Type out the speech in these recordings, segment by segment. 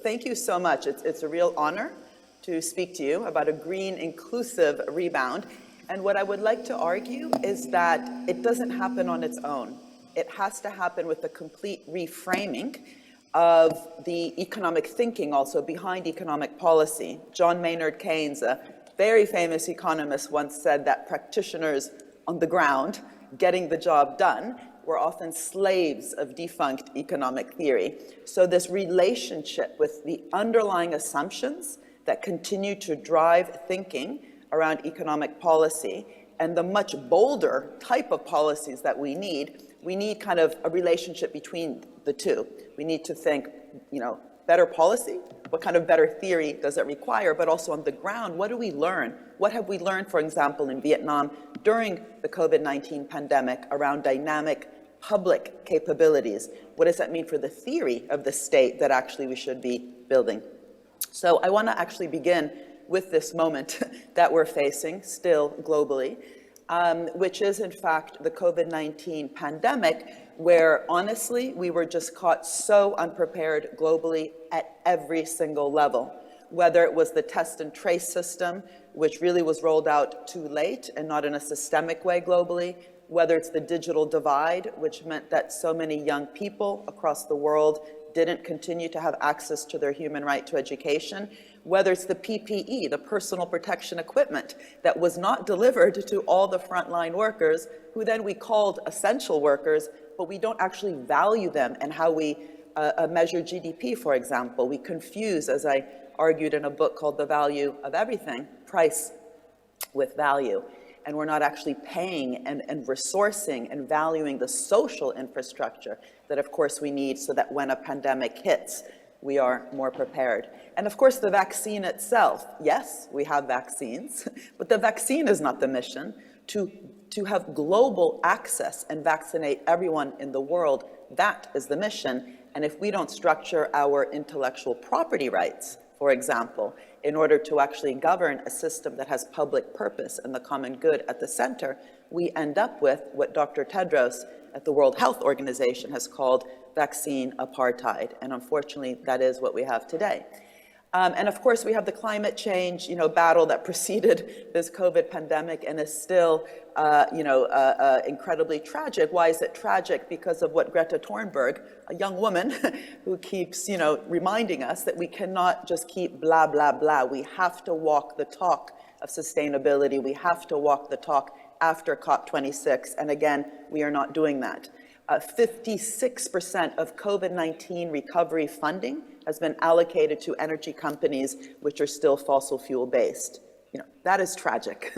thank you so much. It's a real honor to speak to you about a green, inclusive rebound. And what I would like to argue is that it doesn't happen on its own. It has to happen with a complete reframing of the economic thinking also behind economic policy. John Maynard Keynes, a very famous economist, once said that practitioners on the ground getting the job done were often slaves of defunct economic theory. So this relationship with the underlying assumptions that continue to drive thinking around economic policy and the much bolder type of policies that we need kind of a relationship between the two. We need to think, better policy, what kind of better theory does it require, but also on the ground, what do we learn? What have we learned, for example, in Vietnam during the COVID-19 pandemic around dynamic public capabilities? What does that mean for the theory of the state that actually we should be building? So I want to actually begin with this moment that we're facing still globally, which is in fact the COVID-19 pandemic, where honestly, we were just caught so unprepared globally at every single level. Whether it was the test and trace system, which really was rolled out too late and not in a systemic way globally, whether it's the digital divide, which meant that so many young people across the world didn't continue to have access to their human right to education, whether it's the PPE, the personal protection equipment, that was not delivered to all the frontline workers, who then we called essential workers, but we don't actually value them and how we measure GDP, for example. We confuse, as I argued in a book called The Value of Everything, price with value. And we're not actually paying and resourcing and valuing the social infrastructure that, of course, we need so that when a pandemic hits, we are more prepared. And of course, the vaccine itself, yes, we have vaccines, but the vaccine is not the mission. To have global access and vaccinate everyone in the world, that is the mission. And if we don't structure our intellectual property rights, for example, in order to actually govern a system that has public purpose and the common good at the center, we end up with what Dr. Tedros at the World Health Organization has called vaccine apartheid. And unfortunately, that is what we have today. And of course, we have the climate change, battle that preceded this COVID pandemic and is still, incredibly tragic. Why is it tragic? Because of what Greta Thunberg, a young woman who keeps, reminding us that we cannot just keep blah, blah, blah. We have to walk the talk of sustainability. We have to walk the talk after COP26. And again, we are not doing that. 56% of COVID-19 recovery funding has been allocated to energy companies which are still fossil fuel based. That is tragic.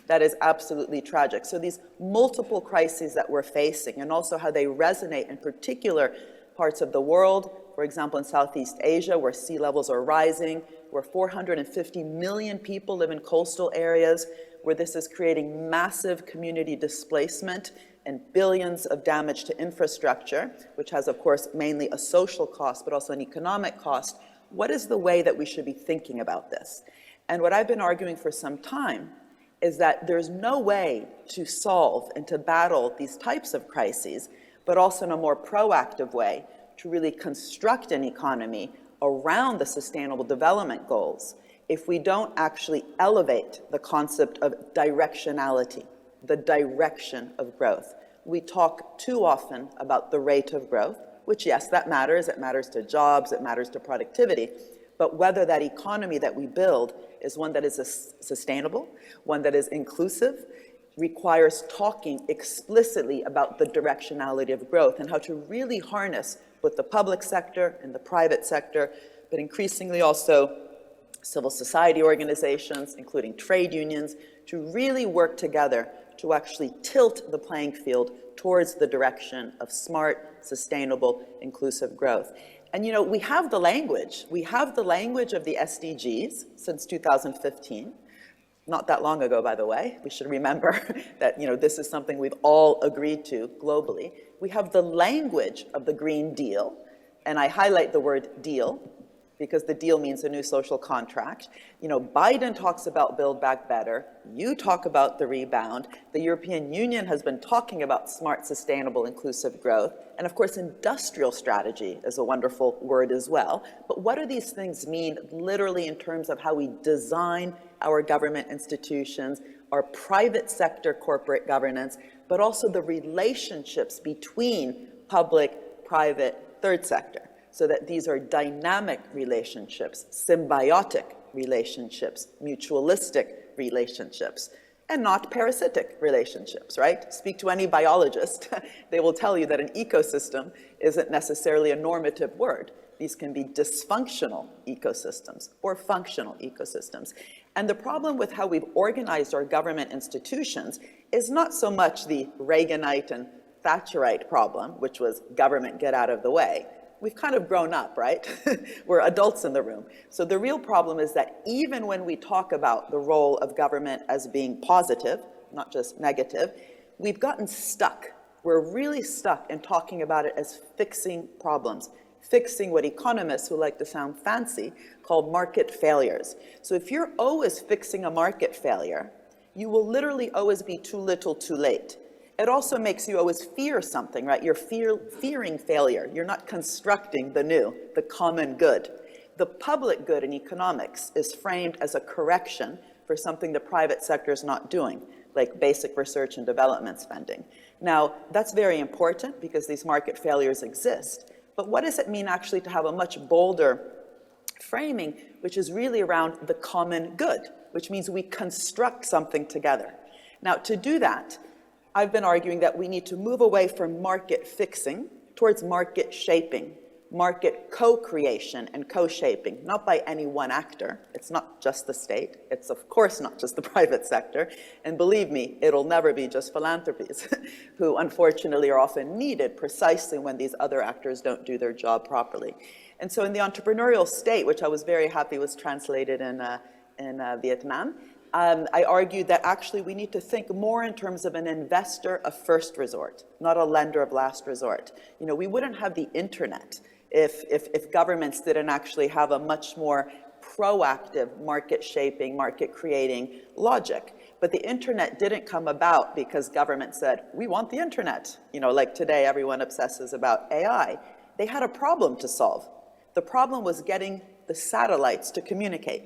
That is absolutely tragic. So these multiple crises that we're facing and also how they resonate in particular parts of the world, for example, in Southeast Asia, where sea levels are rising, where 450 million people live in coastal areas, where this is creating massive community displacement and billions of damage to infrastructure, which has, of course, mainly a social cost, but also an economic cost. What is the way that we should be thinking about this? And what I've been arguing for some time is that there's no way to solve and to battle these types of crises, but also in a more proactive way to really construct an economy around the Sustainable Development Goals if we don't actually elevate the concept of directionality, the direction of growth. We talk too often about the rate of growth, which yes, that matters. It matters to jobs, it matters to productivity. But whether that economy that we build is one that is sustainable, one that is inclusive, requires talking explicitly about the directionality of growth and how to really harness both the public sector and the private sector, but increasingly also civil society organizations, including trade unions, to really work together to actually tilt the playing field towards the direction of smart, sustainable, inclusive growth. And we have the language. We have the language of the SDGs since 2015. Not that long ago, by the way. We should remember that this is something we've all agreed to globally. We have the language of the Green Deal, and I highlight the word deal, because the deal means a new social contract. Biden talks about Build Back Better. You talk about the rebound. The European Union has been talking about smart, sustainable, inclusive growth. And of course, industrial strategy is a wonderful word as well. But what do these things mean literally in terms of how we design our government institutions, our private sector corporate governance, but also the relationships between public, private, third sector? So that these are dynamic relationships, symbiotic relationships, mutualistic relationships, and not parasitic relationships, right? Speak to any biologist, they will tell you that an ecosystem isn't necessarily a normative word. These can be dysfunctional ecosystems or functional ecosystems. And the problem with how we've organized our government institutions is not so much the Reaganite and Thatcherite problem, which was government get out of the way. We've kind of grown up, right? We're adults in the room. So the real problem is that even when we talk about the role of government as being positive, not just negative, we've gotten stuck. We're really stuck in talking about it as fixing problems, fixing what economists who like to sound fancy call market failures. So if you're always fixing a market failure, you will literally always be too little, too late. It also makes you always fear something, right? You're fearing failure. You're not constructing the new, the common good. The public good in economics is framed as a correction for something the private sector is not doing, like basic research and development spending. Now, that's very important because these market failures exist. But what does it mean actually to have a much bolder framing, which is really around the common good, which means we construct something together. Now, to do that, I've been arguing that we need to move away from market fixing towards market shaping, market co-creation and co-shaping, not by any one actor. It's not just the state. It's of course not just the private sector. And believe me, it'll never be just philanthropies, who unfortunately are often needed precisely when these other actors don't do their job properly. And so in the entrepreneurial state, which I was very happy was translated in Vietnam, I argued that actually we need to think more in terms of an investor of first resort, not a lender of last resort. We wouldn't have the internet if governments didn't actually have a much more proactive market shaping, market creating logic. But the internet didn't come about because government said, we want the internet. Like today, everyone obsesses about AI. They had a problem to solve. The problem was getting the satellites to communicate.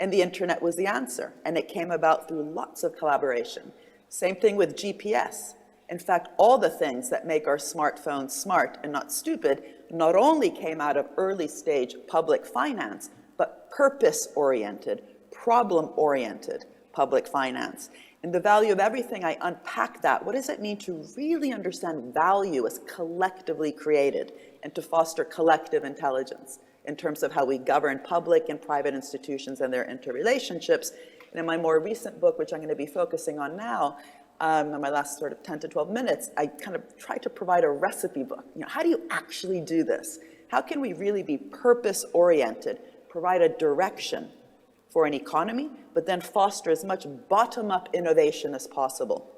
And the internet was the answer. And it came about through lots of collaboration. Same thing with GPS. In fact, all the things that make our smartphones smart and not stupid not only came out of early stage public finance, but purpose-oriented, problem-oriented public finance. And the value of everything, I unpack that. What does it mean to really understand value as collectively created and to foster collective intelligence in terms of how we govern public and private institutions and their interrelationships? And in my more recent book, which I'm going to be focusing on now, in my last sort of 10 to 12 minutes, I kind of try to provide a recipe book. How do you actually do this? How can we really be purpose-oriented, provide a direction for an economy, but then foster as much bottom-up innovation as possible,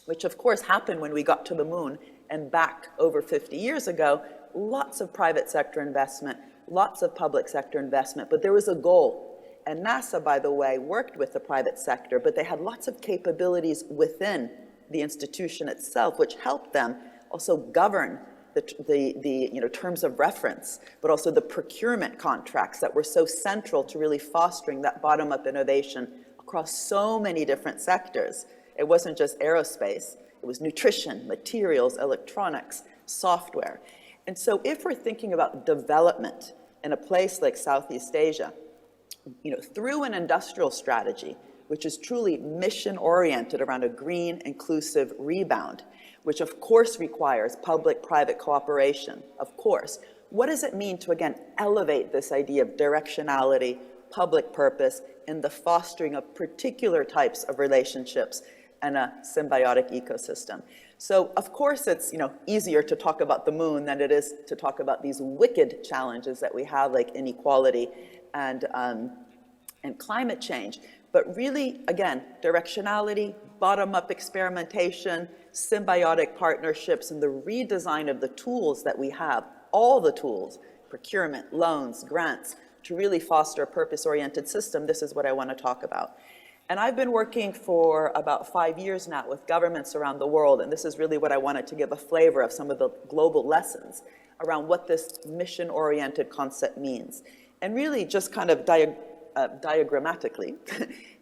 which of course happened when we got to the moon and back over 50 years ago. Lots of private sector investment, lots of public sector investment, but there was a goal. And NASA, by the way, worked with the private sector, but they had lots of capabilities within the institution itself, which helped them also govern the terms of reference, but also the procurement contracts that were so central to really fostering that bottom-up innovation across so many different sectors. It wasn't just aerospace, it was nutrition, materials, electronics, software. And so if we're thinking about development in a place like Southeast Asia, through an industrial strategy, which is truly mission-oriented around a green, inclusive rebound, which of course requires public-private cooperation, of course. What does it mean to, again, elevate this idea of directionality, public purpose, and the fostering of particular types of relationships and a symbiotic ecosystem? So, of course, it's easier to talk about the moon than it is to talk about these wicked challenges that we have, like inequality and climate change. But really, again, directionality, bottom-up experimentation, symbiotic partnerships, and the redesign of the tools that we have, all the tools, procurement, loans, grants, to really foster a purpose-oriented system, this is what I want to talk about. And I've been working for about 5 years now with governments around the world, and this is really what I wanted to give a flavor of some of the global lessons around what this mission-oriented concept means. And really just kind of diagrammatically,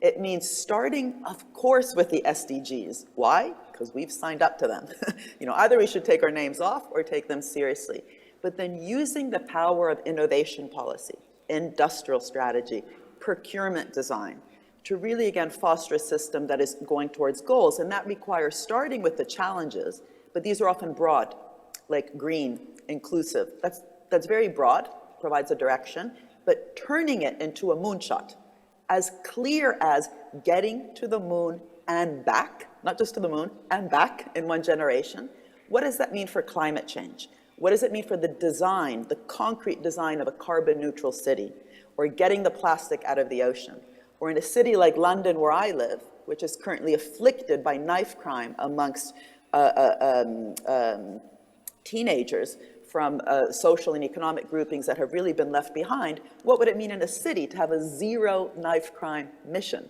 it means starting, of course, with the SDGs. Why? Because we've signed up to them. Either we should take our names off or take them seriously. But then using the power of innovation policy, industrial strategy, procurement design, to really, again, foster a system that is going towards goals. And that requires starting with the challenges, but these are often broad, like green, inclusive. That's very broad, provides a direction, but turning it into a moonshot, as clear as getting to the moon and back, not just to the moon, and back in one generation. What does that mean for climate change? What does it mean for the design, the concrete design of a carbon neutral city, or getting the plastic out of the ocean? Or in a city like London, where I live, which is currently afflicted by knife crime amongst teenagers from social and economic groupings that have really been left behind, what would it mean in a city to have a zero knife crime mission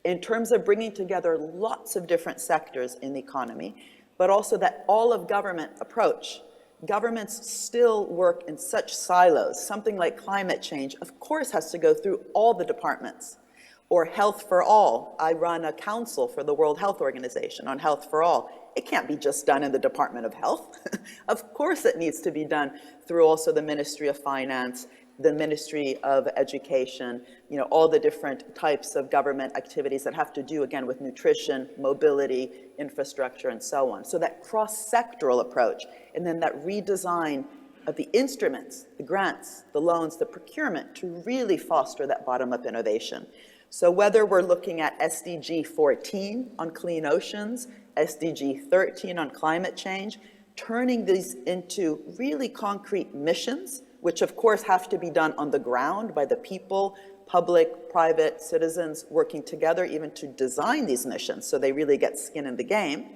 in terms of bringing together lots of different sectors in the economy, but also that all of government approach. Governments still work in such silos. Something like climate change, of course, has to go through all the departments. Or health for all. I run a council for the World Health Organization on health for all. It can't be just done in the Department of Health. Of course it needs to be done through also the Ministry of Finance, the Ministry of Education, all the different types of government activities that have to do, again, with nutrition, mobility, infrastructure, and so on. So that cross-sectoral approach, and then that redesign of the instruments, the grants, the loans, the procurement, to really foster that bottom-up innovation. So whether we're looking at SDG 14 on clean oceans, SDG 13 on climate change, turning these into really concrete missions, which of course have to be done on the ground by the people, public, private, citizens working together even to design these missions so they really get skin in the game.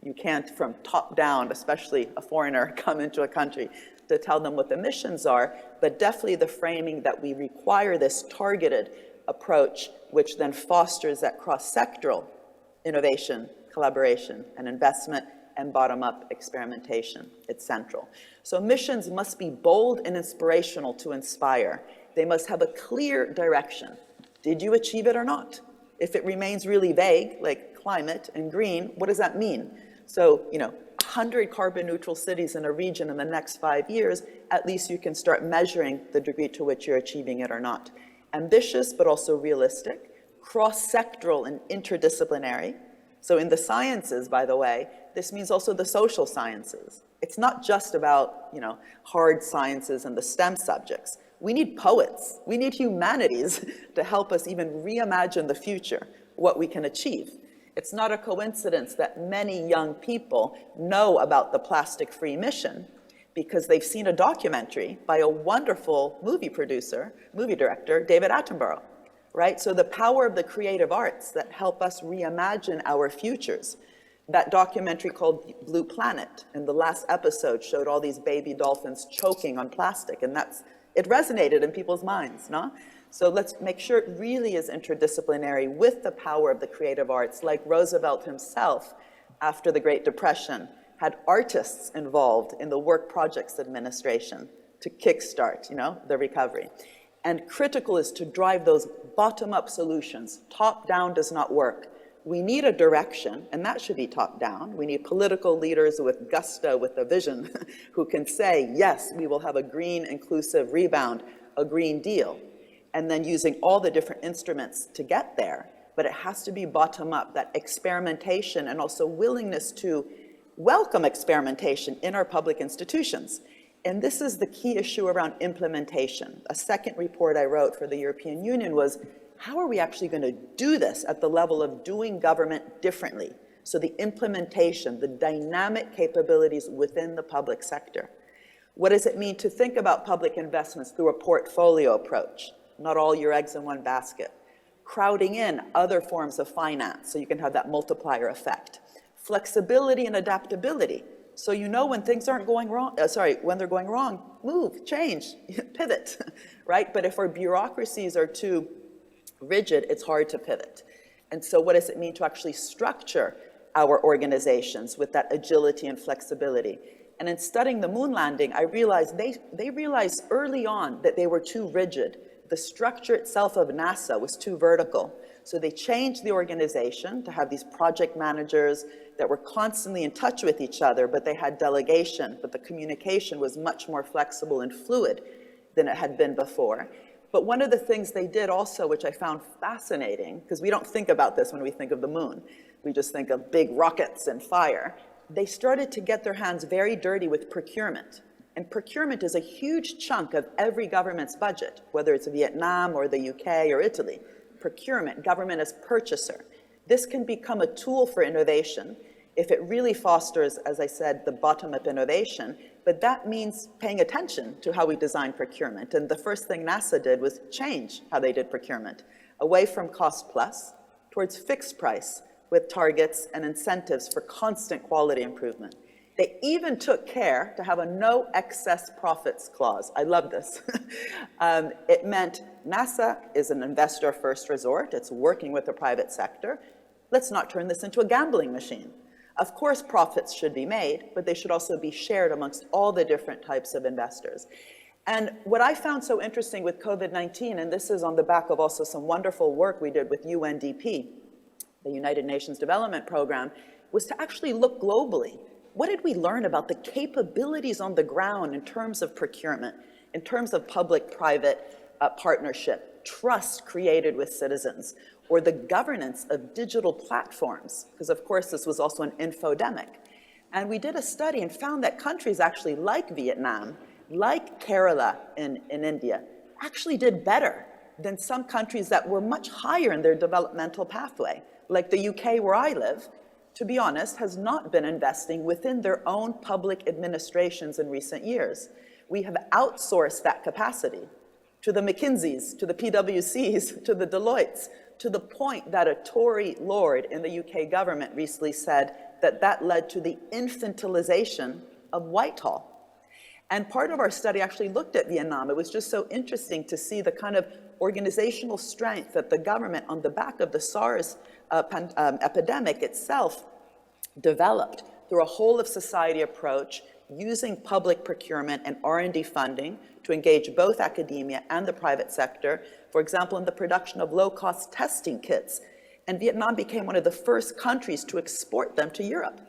You can't from top down, especially a foreigner, come into a country to tell them what the missions are, but definitely the framing that we require this targeted approach, which then fosters that cross-sectoral innovation, collaboration, and investment, and bottom-up experimentation. It's central. So missions must be bold and inspirational to inspire. They must have a clear direction. Did you achieve it or not? If it remains really vague, like climate and green, what does that mean? So, 100 carbon neutral cities in a region in the next 5 years, at least you can start measuring the degree to which you're achieving it or not. Ambitious, but also realistic, cross-sectoral and interdisciplinary. So in the sciences, by the way, this means also the social sciences. It's not just about, hard sciences and the STEM subjects. We need poets. We need humanities to help us even reimagine the future, what we can achieve. It's not a coincidence that many young people know about the plastic-free mission because they've seen a documentary by a wonderful movie director, David Attenborough, right? So the power of the creative arts that help us reimagine our futures. That documentary called Blue Planet, in the last episode, showed all these baby dolphins choking on plastic, and it resonated in people's minds, no? So let's make sure it really is interdisciplinary with the power of the creative arts, like Roosevelt himself, after the Great Depression, had artists involved in the Work Projects Administration to kickstart, the recovery. And critical is to drive those bottom-up solutions. Top-down does not work. We need a direction, and that should be top-down. We need political leaders with gusto, with a vision, who can say, yes, we will have a green, inclusive rebound, a Green Deal, and then using all the different instruments to get there. But it has to be bottom-up, that experimentation and also willingness to welcome experimentation in our public institutions. And this is the key issue around implementation. A second report I wrote for the European Union was, how are we actually going to do this at the level of doing government differently? So the implementation, the dynamic capabilities within the public sector. What does it mean to think about public investments through a portfolio approach? Not all your eggs in one basket. Crowding in other forms of finance so you can have that multiplier effect. Flexibility and adaptability. So you know when things aren't going wrong, when they're going wrong, move, change, pivot, right? But if our bureaucracies are too rigid, it's hard to pivot. And so what does it mean to actually structure our organizations with that agility and flexibility? And in studying the moon landing, I realized they realized early on that they were too rigid. The structure itself of NASA was too vertical. So they changed the organization to have these project managers that were constantly in touch with each other, but they had delegation, but the communication was much more flexible and fluid than it had been before. But one of the things they did also, which I found fascinating, because we don't think about this when we think of the moon, we just think of big rockets and fire. They started to get their hands very dirty with procurement. And procurement is a huge chunk of every government's budget, whether it's Vietnam or the UK or Italy. Procurement, government as purchaser. This can become a tool for innovation if it really fosters, as I said, the bottom-up innovation, but that means paying attention to how we design procurement. And the first thing NASA did was change how they did procurement, away from cost plus towards fixed price with targets and incentives for constant quality improvement. They even took care to have a no excess profits clause. I love this. It meant NASA is an investor first resort. It's working with the private sector. Let's not turn this into a gambling machine. Of course, profits should be made, but they should also be shared amongst all the different types of investors. And what I found so interesting with COVID-19, and this is on the back of also some wonderful work we did with UNDP, the United Nations Development Program, was to actually look globally. What did we learn about the capabilities on the ground in terms of procurement, in terms of public-private partnership, trust created with citizens, or the governance of digital platforms? Because of course this was also an infodemic. And we did a study and found that countries actually like Vietnam, like Kerala in India, actually did better than some countries that were much higher in their developmental pathway, like the UK where I live, to be honest, has not been investing within their own public administrations in recent years. We have outsourced that capacity to the McKinseys, to the PwCs, to the Deloittes, to the point that a Tory lord in the UK government recently said that that led to the infantilization of Whitehall. And part of our study actually looked at Vietnam. It was just so interesting to see the kind of organizational strength that the government, on the back of the SARS epidemic itself, developed through a whole of society approach using public procurement and R&D funding to engage both academia and the private sector, for example, in the production of low-cost testing kits. And Vietnam became one of the first countries to export them to Europe.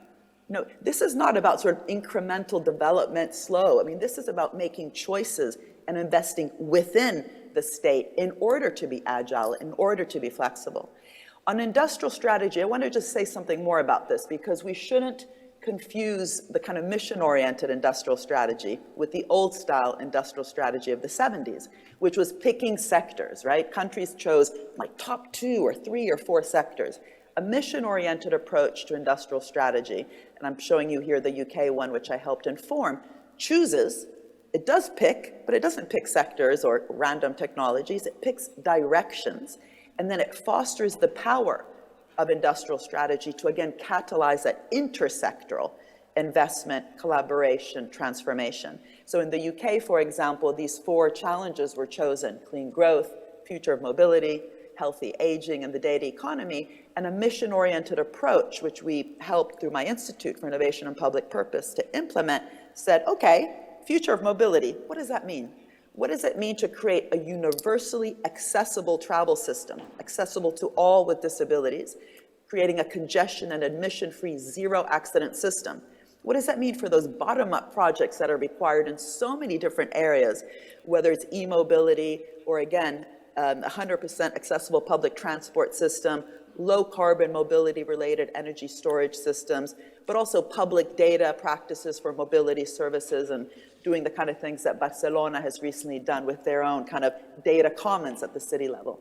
No, this is not about sort of incremental development, slow. I mean, this is about making choices and investing within the state in order to be agile, in order to be flexible. On industrial strategy, I want to just say something more about this, because we shouldn't confuse the kind of mission-oriented industrial strategy with the old-style industrial strategy of the 70s, which was picking sectors, right? Countries chose like top 2 or 3 or 4 sectors. A mission-oriented approach to industrial strategy, and I'm showing you here the UK one, which I helped inform, chooses, it does pick, but it doesn't pick sectors or random technologies, it picks directions, and then it fosters the power of industrial strategy to, again, catalyze that intersectoral investment, collaboration, transformation. So in the UK, for example, these 4 challenges were chosen: clean growth, future of mobility, healthy aging, and the data economy, and a mission-oriented approach, which we helped through my Institute for Innovation and Public Purpose to implement, said, okay, future of mobility, what does that mean? What does it mean to create a universally accessible travel system, accessible to all with disabilities, creating a congestion and admission-free zero-accident system? What does that mean for those bottom-up projects that are required in so many different areas, whether it's e-mobility or, again, 100% accessible public transport system, low-carbon mobility-related energy storage systems, but also public data practices for mobility services and doing the kind of things that Barcelona has recently done with their own kind of data commons at the city level.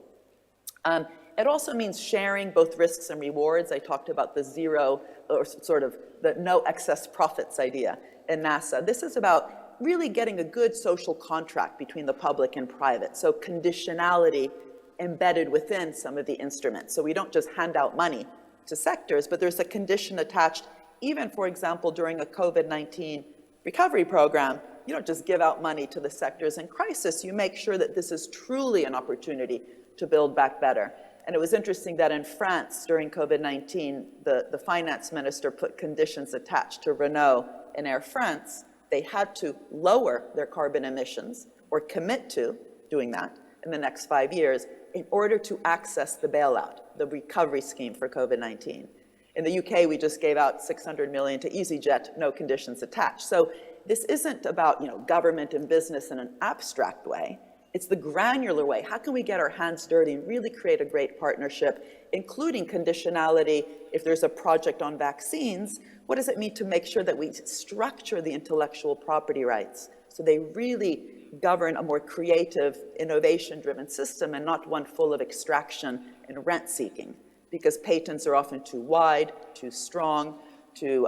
It also means sharing both risks and rewards. I talked about the zero, or sort of the no excess profits idea in NASA. This is about really getting a good social contract between the public and private. So conditionality embedded within some of the instruments. So we don't just hand out money to sectors, but there's a condition attached even, for example, during a COVID-19 recovery program, you don't just give out money to the sectors in crisis. You make sure that this is truly an opportunity to build back better. And it was interesting that in France, during COVID-19, the finance minister put conditions attached to Renault and Air France. They had to lower their carbon emissions or commit to doing that in the next 5 years in order to access the bailout, the recovery scheme for COVID-19. In the UK, we just gave out 600 million to EasyJet, no conditions attached. So this isn't about, government and business in an abstract way. It's the granular way. How can we get our hands dirty and really create a great partnership, including conditionality? If there's a project on vaccines, what does it mean to make sure that we structure the intellectual property rights so they really govern a more creative, innovation-driven system and not one full of extraction and rent-seeking? Because patents are often too wide, too strong, too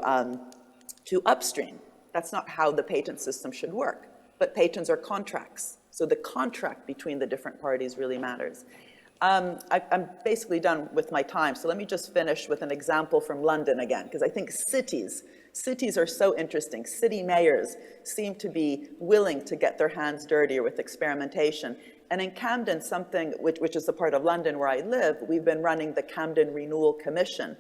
upstream. That's not how the patent system should work. But patents are contracts. So the contract between the different parties really matters. I'm basically done with my time, so let me just finish with an example from London again, because I think cities are so interesting. City mayors seem to be willing to get their hands dirtier with experimentation. And in Camden, something which is a part of London where I live, we've been running the Camden Renewal Commission.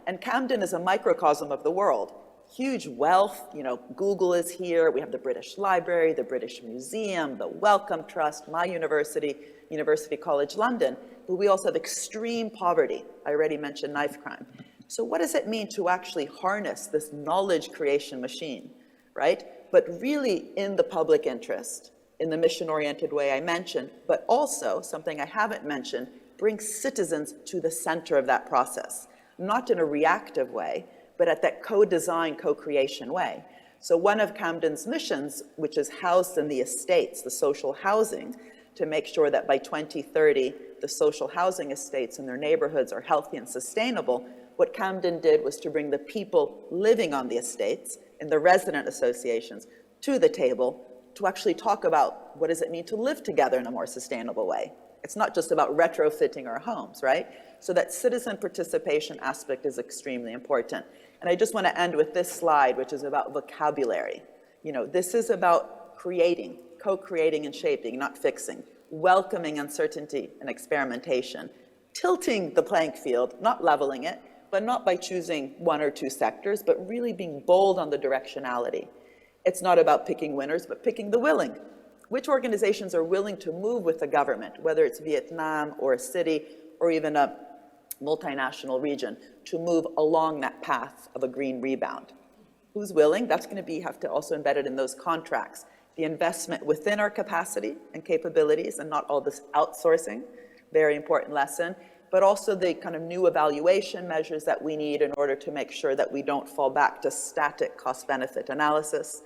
And Camden is a microcosm of the world. Huge wealth, Google is here, we have the British Library, the British Museum, the Wellcome Trust, my university, University College London, but we also have extreme poverty. I already mentioned knife crime. So what does it mean to actually harness this knowledge creation machine, right? But really in the public interest, in the mission-oriented way I mentioned, but also, something I haven't mentioned, bring citizens to the center of that process, not in a reactive way, but at that co-design, co-creation way. So one of Camden's missions, which is housed in the estates, the social housing, to make sure that by 2030, the social housing estates in their neighborhoods are healthy and sustainable, what Camden did was to bring the people living on the estates and the resident associations to the table to actually talk about what does it mean to live together in a more sustainable way. It's not just about retrofitting our homes, right? So that citizen participation aspect is extremely important. And I just want to end with this slide, which is about vocabulary. This is about creating, co-creating and shaping, not fixing, welcoming uncertainty and experimentation, tilting the playing field, not leveling it, but not by choosing one or two sectors, but really being bold on the directionality. It's not about picking winners, but picking the willing. Which organizations are willing to move with the government, whether it's Vietnam or a city or even a multinational region, to move along that path of a green rebound? Who's willing? That's going to have to also embed it in those contracts. The investment within our capacity and capabilities and not all this outsourcing, very important lesson, but also the kind of new evaluation measures that we need in order to make sure that we don't fall back to static cost-benefit analysis.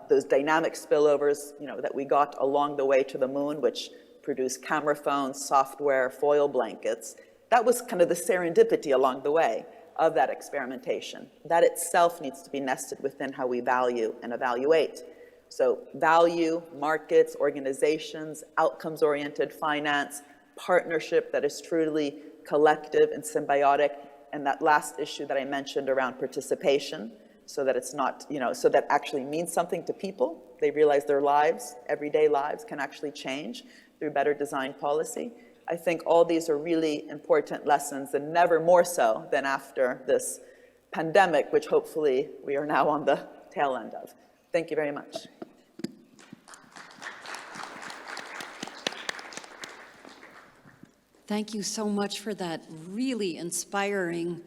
Those dynamic spillovers, that we got along the way to the moon, which produced camera phones, software, foil blankets, that was kind of the serendipity along the way of that experimentation. That itself needs to be nested within how we value and evaluate. So value, markets, organizations, outcomes-oriented finance, partnership that is truly collective and symbiotic, and that last issue that I mentioned around participation, so that it's not, so that actually means something to people. They realize their lives, everyday lives, can actually change through better design policy. I think all these are really important lessons, and never more so than after this pandemic, which hopefully we are now on the tail end of. Thank you very much. Thank you so much for that really inspiring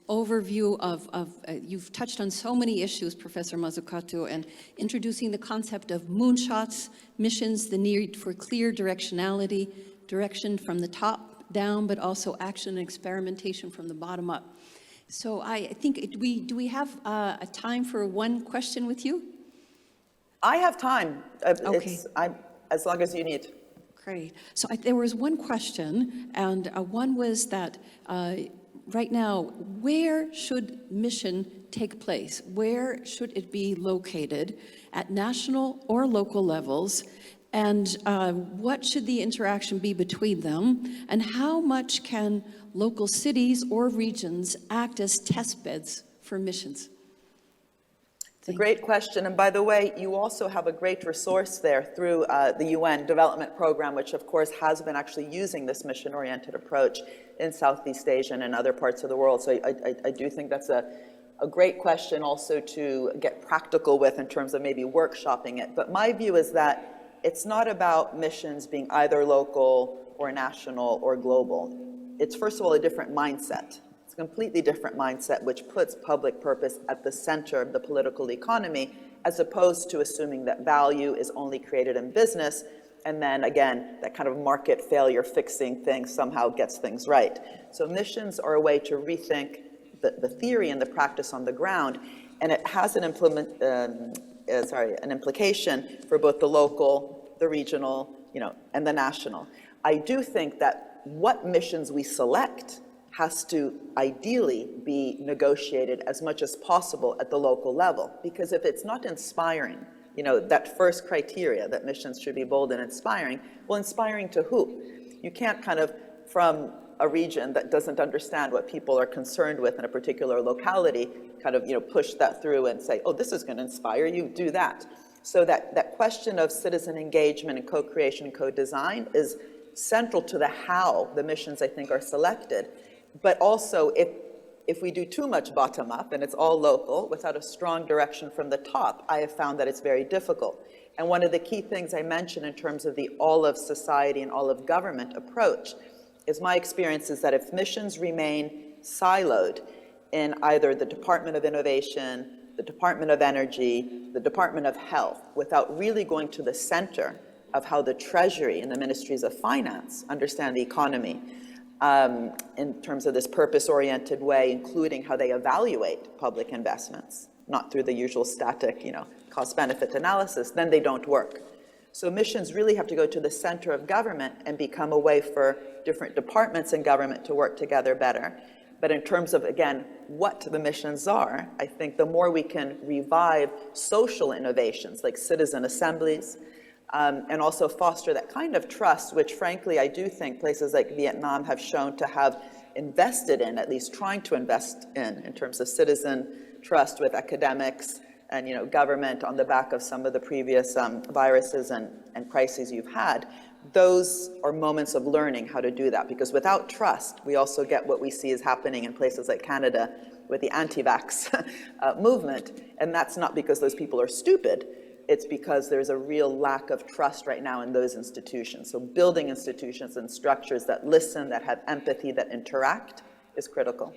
overview of you've touched on so many issues, Professor Mazzucato, and introducing the concept of moonshots, missions, the need for clear directionality, direction from the top down, but also action and experimentation from the bottom up. So I think, do we have a time for one question with you? I have time. Okay. As long as you need. Great. So there was one question, and one was that right now, where should mission take place? Where should it be located at national or local levels? And what should the interaction be between them? And how much can local cities or regions act as test beds for missions? It's a great question. And by the way, you also have a great resource there through the UN Development Program, which of course has been actually using this mission-oriented approach in Southeast Asia and in other parts of the world. So I do think that's a great question also to get practical with in terms of maybe workshopping it. But my view is that it's not about missions being either local or national or global. It's first of all a different mindset. It's a completely different mindset which puts public purpose at the center of the political economy, as opposed to assuming that value is only created in business, and then again, that kind of market failure fixing thing somehow gets things right. So missions are a way to rethink the theory and the practice on the ground, and it has an implication for both the local, the regional, and the national. I do think that what missions we select has to ideally be negotiated as much as possible at the local level, because if it's not inspiring, that first criteria that missions should be bold and inspiring, well, inspiring to who? You can't kind of, from a region that doesn't understand what people are concerned with in a particular locality, kind of, push that through and say, oh, this is going to inspire you, do that. So that question of citizen engagement and co-creation and co-design is central to the how the missions, I think, are selected. But also, if we do too much bottom-up and it's all local without a strong direction from the top, I have found that it's very difficult. And one of the key things I mentioned in terms of the all of society and all of government approach is my experience is that if missions remain siloed in either the Department of Innovation, the Department of Energy, the Department of Health, without really going to the center of how the Treasury and the Ministries of Finance understand the economy, in terms of this purpose-oriented way, including how they evaluate public investments, not through the usual static, cost-benefit analysis, then they don't work. So missions really have to go to the center of government and become a way for different departments in government to work together better. But in terms of, again, what the missions are, I think the more we can revive social innovations like citizen assemblies, and also foster that kind of trust, which frankly I do think places like Vietnam have shown to have invested in, at least trying to invest in terms of citizen trust with academics and government on the back of some of the previous viruses and crises you've had. Those are moments of learning how to do that, because without trust, we also get what we see is happening in places like Canada with the anti-vax movement, and that's not because those people are stupid. It's because there's a real lack of trust right now in those institutions. So building institutions and structures that listen, that have empathy, that interact is critical.